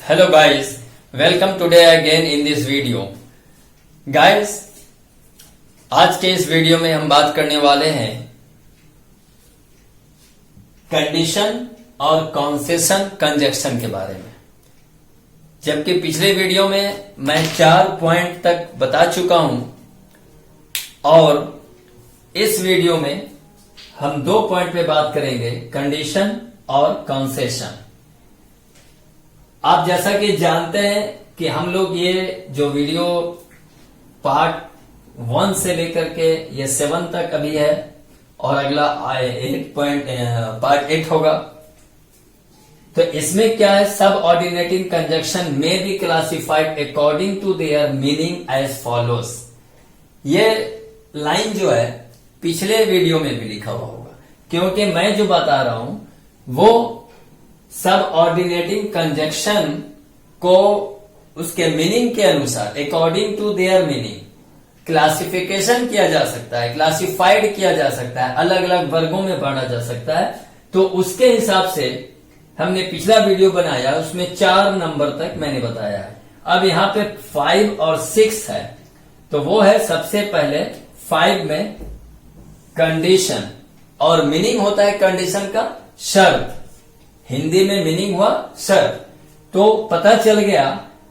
Hello guys, welcome today again in this video. Guys, आज के इस वीडियो में हम बात करने वाले हैं कंडीशन और कॉन्सेशन कंजक्शन के बारे में। जबकि पिछले वीडियो में मैं 4 पॉइंट तक बता चुका हूं और इस वीडियो में हम 2 पॉइंट पे बात करेंगे, कंडीशन और कॉन्सेशन। आप जैसा कि जानते हैं कि हम लोग ये जो वीडियो पार्ट 1 से लेकर के ये 7 तक अभी है और अगला पार्ट 8 होगा। तो इसमें क्या है, subordinating conjunction may be classified according to their meaning as follows. ये लाइन जो है पिछले वीडियो में भी लिखा हुआ होगा, क्योंकि मैं जो बता रहा हूं वो सब ऑर्डिनेटिंग कंजक्शन को उसके मीनिंग के अनुसार according to their meaning classification किया जा सकता है, क्लासिफाइड किया जा सकता है, अलग अलग वर्गों में बांटा जा सकता है। तो उसके हिसाब से हमने पिछला वीडियो बनाया, उसमें 4 नंबर तक मैंने बताया है। अब यहाँ पे 5 और 6 है, तो वो है सबसे पहले 5 में कंडीशन, और मीनिंग होता है कंडीशन का शर्त। हिंदी में मीनिंग हुआ शर्त। तो पता चल गया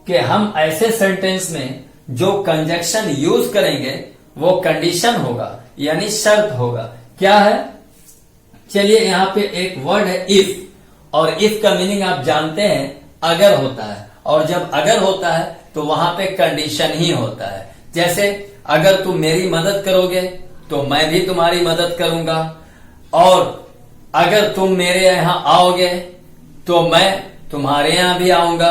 कि हम ऐसे सेंटेंस में जो कंजक्शन यूज करेंगे वो कंडीशन होगा, यानी शर्त होगा। क्या है, चलिए यहाँ पे एक वर्ड है इफ, और इफ का मीनिंग आप जानते हैं अगर होता है, और जब अगर होता है तो वहां पे कंडीशन ही होता है। जैसे अगर तुम मेरी मदद करोगे तो मैं भी तुम्हारी मदद करूंगा, और अगर तुम मेरे यहाँ आओगे तो मैं तुम्हारे यहाँ भी आऊंगा।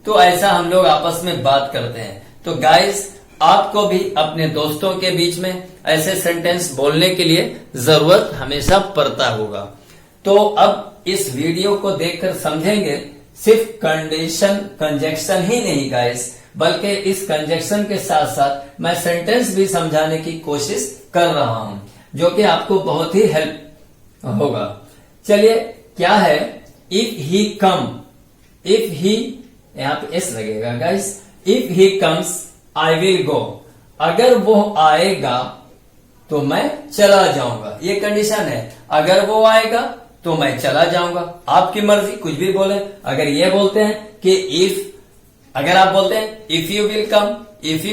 तो ऐसा हम लोग आपस में बात करते हैं। तो गाइस, आपको भी अपने दोस्तों के बीच में ऐसे सेंटेंस बोलने के लिए जरूरत हमेशा पड़ता होगा। तो अब इस वीडियो को देखकर समझेंगे सिर्फ कंडीशन कंजक्शन ही नहीं गाइस, बल्कि इस कंजक्शन के साथ साथ मैं सेंटेंस भी समझाने की कोशिश कर रहा हूं, जो कि आपको बहुत ही हेल्प होगा। चलिए, क्या है, if he come, if he, यहां पे एस लगेगा guys, if he comes I will go. अगर वो आएगा तो मैं चला जाऊंगा, ये कंडीशन है। अगर वो आएगा तो मैं चला जाऊंगा। आपकी मर्जी, कुछ भी बोले। अगर ये बोलते हैं कि इफ, अगर आप बोलते हैं if you will come, if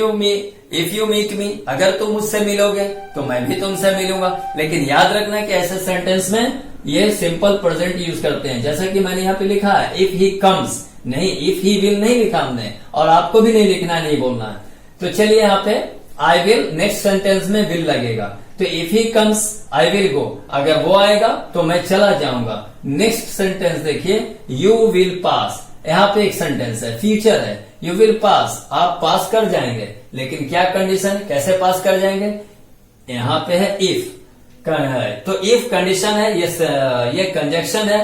you meet me, अगर तुम मुझसे मिलोगे तो मैं भी तुमसे मिलूंगा। लेकिन याद रखना कि ऐसे सेंटेंस में ये सिंपल प्रेजेंट यूज करते हैं, जैसा कि मैंने यहाँ पे लिखा है इफ ही कम्स, नहीं इफ ही विल नहीं लिखा हमने, और आपको भी नहीं लिखना है, नहीं बोलना है। तो चलिए यहाँ पे आई विल, नेक्स्ट सेंटेंस में विल लगेगा। तो if he comes I will go, अगर वो आएगा तो मैं चला जाऊंगा। नेक्स्ट सेंटेंस देखिए, यू विल पास, यहाँ पे एक सेंटेंस है, फ्यूचर है, यू विल पास, आप पास कर जाएंगे। लेकिन क्या कंडीशन, कैसे पास कर जाएंगे, यहाँ पे है इफ। तो इफ कंडीशन है, ये कंजक्शन है।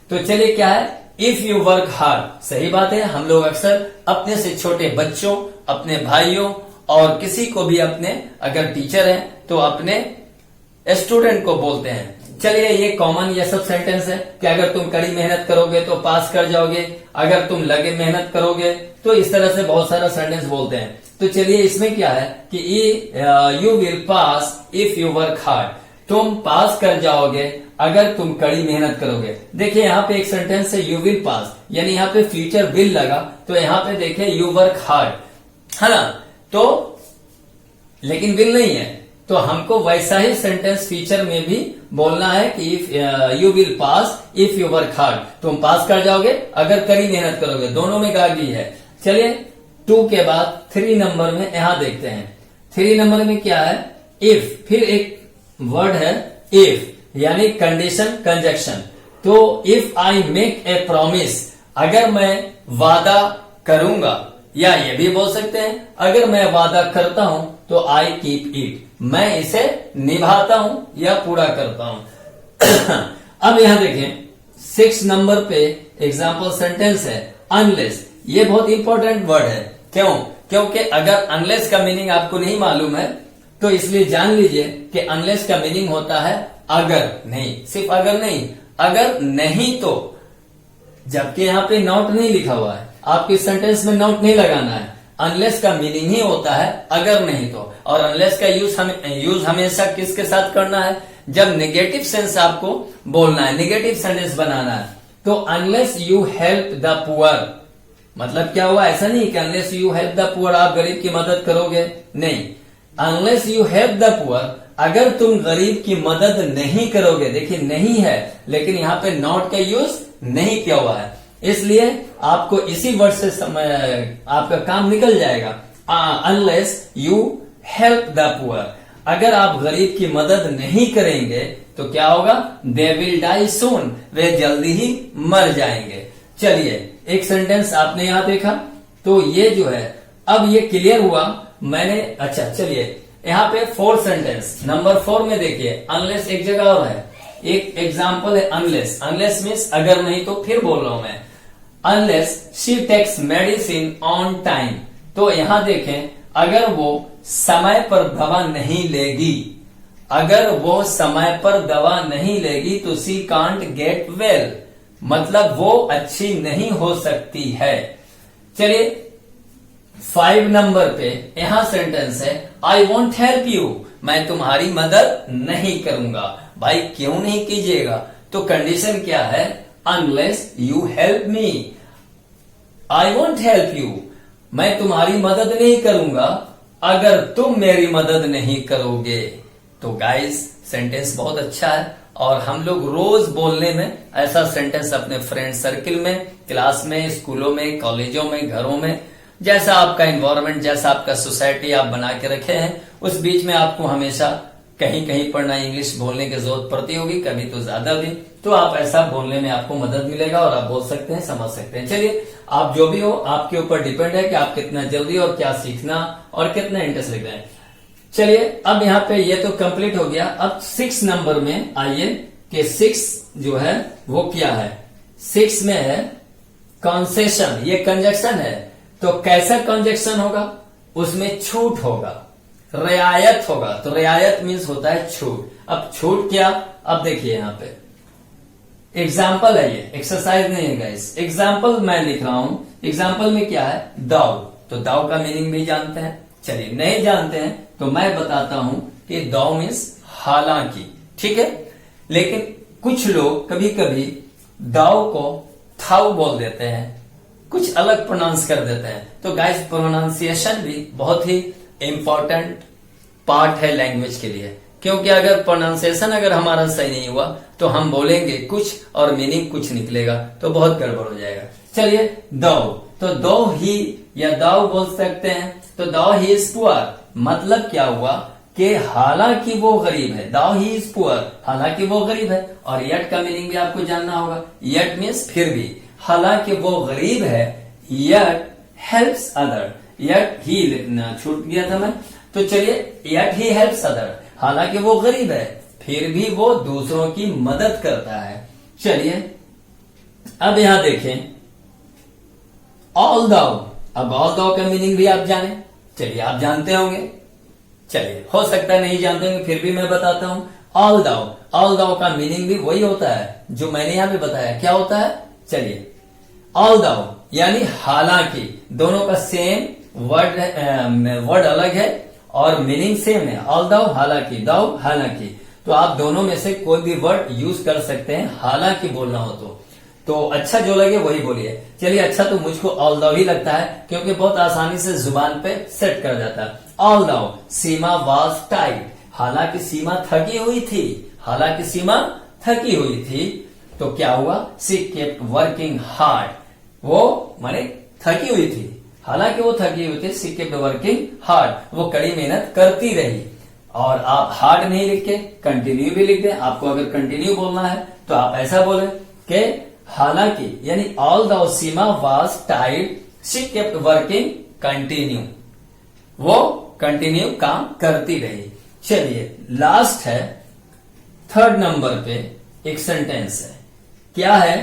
तो चलिए क्या है, इफ यू वर्क हार्ड, सही बात है। हम लोग अक्सर अपने से छोटे बच्चों, अपने भाइयों और किसी को भी अपने, अगर टीचर है तो अपने स्टूडेंट को बोलते हैं। चलिए, ये कॉमन ये सब सेंटेंस है कि अगर तुम कड़ी मेहनत करोगे तो पास कर जाओगे, अगर तुम लगे मेहनत करोगे तो इस तरह से बहुत सारा सेंटेंस बोलते हैं। तो चलिए, इसमें क्या है कि you will pass if you work hard, तुम पास कर जाओगे अगर तुम कड़ी मेहनत करोगे। देखिए यहाँ पे एक सेंटेंस है यू विल पास, यानी यहाँ पे फ्यूचर विल लगा, तो यहाँ पे देखिए यू वर्क हार्ड, है ना। तो लेकिन विल नहीं है, तो हमको वैसा ही सेंटेंस फ्यूचर में भी बोलना है कि if you will pass if you work hard, तुम पास कर जाओगे अगर कड़ी मेहनत करोगे। दोनों में गागी है। चलिए, 2 के बाद 3 नंबर में यहां देखते हैं। 3 नंबर में क्या है, इफ, फिर एक वर्ड है इफ, यानी कंडीशन कंजक्शन। तो if I make a promise, अगर मैं वादा करूंगा, या ये भी बोल सकते हैं अगर मैं वादा करता हूं तो आई कीप इट, मैं इसे निभाता हूं या पूरा करता हूं। अब यहां देखें 6 नंबर पे एग्जाम्पल सेंटेंस है अनलेस। ये बहुत इंपॉर्टेंट वर्ड है। क्यों? क्योंकि अगर अनलेस का मीनिंग आपको नहीं मालूम है तो इसलिए जान लीजिए कि अनलेस का मीनिंग होता है अगर नहीं, सिर्फ अगर नहीं, अगर नहीं तो, जबकि यहाँ पे नॉट नहीं लिखा हुआ है, आपको इस सेंटेंस में नोट नहीं लगाना है। अनलेस का मीनिंग ही होता है अगर नहीं तो, और अनलेस का यूज हमेशा किसके साथ करना है, जब नेगेटिव सेंस आपको बोलना है, नेगेटिव सेंटेंस बनाना है। तो unless you help the poor, मतलब क्या हुआ, ऐसा नहीं कि unless you help the poor आप गरीब की मदद करोगे, नहीं। Unless you help the poor, अगर तुम गरीब की मदद नहीं करोगे, देखिए नहीं है लेकिन यहाँ पे नॉट का यूज नहीं किया हुआ है, इसलिए आपको इसी वर्ड से आपका काम निकल जाएगा। Unless you help the poor, अगर आप गरीब की मदद नहीं करेंगे तो क्या होगा, दे विल डाई सून, वे जल्दी ही मर जाएंगे। चलिए एक सेंटेंस आपने यहां देखा, तो ये जो है अब ये क्लियर हुआ मैंने। अच्छा चलिए यहाँ पे 4 सेंटेंस, नंबर 4 में देखिए अनलेस एक जगह और है, एक एग्जाम्पल है अनलेस। अनलेस मीन्स अगर नहीं तो, फिर बोल रहा हूं मैं, unless she takes medicine on time, तो यहां देखें अगर वो समय पर दवा नहीं लेगी, अगर वो समय पर दवा नहीं लेगी तो शी कांट गेट वेल, मतलब वो अच्छी नहीं हो सकती है। चलिए 5 नंबर पे यहां सेंटेंस है आई वॉन्ट हेल्प यू, मैं तुम्हारी मदद नहीं करूंगा। भाई क्यों नहीं कीजिएगा, तो कंडीशन क्या है, unless you help me, I want help you, मैं तुम्हारी मदद नहीं करूंगा अगर तुम मेरी मदद नहीं करोगे। तो गाइस सेंटेंस बहुत अच्छा है और हम लोग रोज बोलने में ऐसा सेंटेंस अपने फ्रेंड सर्किल में, क्लास में, स्कूलों में, कॉलेजों में, घरों में, जैसा आपका एनवायरनमेंट, जैसा आपका सोसाइटी आप बना के रखे हैं, उस बीच में आपको हमेशा कहीं कहीं पर ना इंग्लिश बोलने की जरूरत पड़ती होगी, कभी तो ज्यादा भी, तो आप ऐसा बोलने में आपको मदद मिलेगा और आप बोल सकते हैं, समझ सकते हैं। चलिए आप जो भी हो आपके ऊपर डिपेंड है कि आप कितना जल्दी और क्या सीखना और कितना इंटरेस्ट लेते हैं। चलिए अब यहाँ पे ये तो कंप्लीट हो गया। अब 6 नंबर में आइए कि 6 जो है वो क्या है। 6 में है कंसेशन, ये कंजक्शन है, तो कैसा कंजक्शन होगा, उसमें छूट होगा, रियायत होगा। तो रियायत मीन्स होता है छूट। अब छूट क्या, अब देखिए यहाँ पे एग्जाम्पल है, ये एक्सरसाइज नहीं है गाइस, एग्जाम्पल मैं लिख रहा हूं। एग्जाम्पल में क्या है, दाव, तो दाव का मीनिंग भी जानते हैं। चलिए नहीं जानते हैं तो मैं बताता हूं कि दाव मीन्स हालांकि, ठीक है। लेकिन कुछ लोग कभी कभी दाव को थाव बोल देते हैं, कुछ अलग प्रोनाउंस कर देते हैं। तो गाइस प्रोनाउंसिएशन भी बहुत ही इंपॉर्टेंट पार्ट है लैंग्वेज के लिए, क्योंकि अगर प्रोनाउंसिएशन अगर हमारा सही नहीं हुआ तो हम बोलेंगे कुछ और मीनिंग कुछ निकलेगा, तो बहुत गड़बड़ हो जाएगा। चलिए दाव, तो दाव ही या दाव बोल सकते हैं। तो दाव ही इज पुअर, मतलब क्या हुआ कि हालांकि वो गरीब है, दाव ही इज पुअर, हालांकि वो गरीब है। और यट का मीनिंग भी आपको जानना होगा, यट मीन्स फिर भी, हालांकि वो गरीब है, यट हेल्प्स अदर, यट ही लिखना छूट गया था मैं, तो चलिए यट ही हेल्प्स अदर, हालांकि वो गरीब है फिर भी वो दूसरों की मदद करता है। चलिए अब यहां देखें ऑल दाउ, अब ऑल दाउ का मीनिंग भी आप जाने, चलिए आप जानते होंगे, चलिए हो सकता है नहीं जानते होंगे फिर भी मैं बताता हूं। ऑल दाउ, ऑल दाउ का मीनिंग भी वही होता है जो मैंने यहां भी बताया। क्या होता है, चलिए ऑल दाउ यानी हालांकि, दोनों का सेम वर्ड अलग है और मीनिंग सेम है। ऑल दाउ हालांकि, दाउ हालांकि, तो आप दोनों में से कोई भी वर्ड यूज कर सकते हैं हालांकि बोलना हो तो अच्छा जो लगे वही बोलिए। चलिए अच्छा तो मुझको ऑल दाउ ही लगता है क्योंकि बहुत आसानी से जुबान पे सेट कर जाता है। ऑल दाउ सीमा वाज टाइट, हालांकि सीमा थकी हुई थी, हालांकि सीमा थकी हुई थी, तो क्या हुआ, शी केप्ट वर्किंग हार्ड, वो माने थकी हुई थी, हालांकि वो थकी हुई थी, शी केप्ट वर्किंग हार्ड, वो कड़ी मेहनत करती रही। और आप हार्ड नहीं लिख के कंटिन्यू भी लिख दें, आपको अगर कंटिन्यू बोलना है तो आप ऐसा बोले कि हालांकि यानी ऑल द सीमा वाज टाइड शी केप्ट वर्किंग कंटिन्यू, वो कंटिन्यू काम करती रही। चलिए लास्ट है 3rd नंबर पे एक सेंटेंस है, क्या है,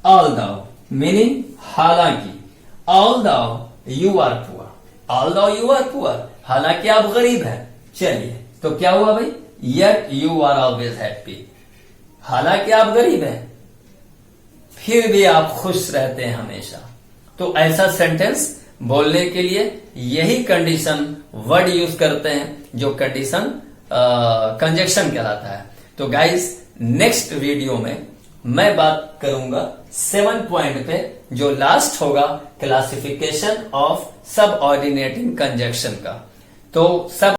ऑल दाउ मीनिंग हालांकि, although you are poor, although you are poor, हालांकि आप गरीब हैं। चलिए तो क्या हुआ भाई, yet you are always happy, हालांकि आप गरीब हैं फिर भी आप खुश रहते हैं हमेशा। तो ऐसा सेंटेंस बोलने के लिए यही कंडीशन वर्ड यूज करते हैं, जो कंडीशन कंजक्शन कहलाता है। तो गाइस नेक्स्ट वीडियो में मैं बात करूंगा 7 पॉइंट पे, जो लास्ट होगा क्लासिफिकेशन ऑफ सब ऑर्डिनेटिंग कंजक्शन का। तो सब